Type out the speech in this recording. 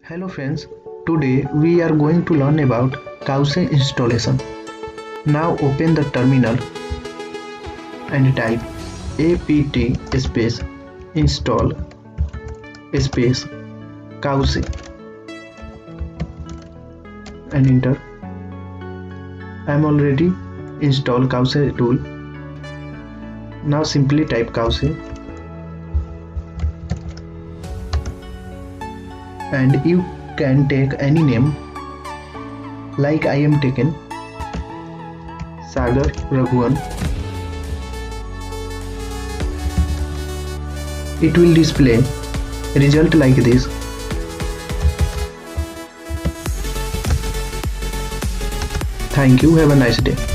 Hello friends, today we are going to learn about COSWAY installation. Now open the terminal and type apt space install space COSWAY and enter. I am already installed COSWAY tool. Now simply type COSWAY and you can take any name, like I am taken Sagar Raghuvan. It will display result like this. Thank you, have a nice day.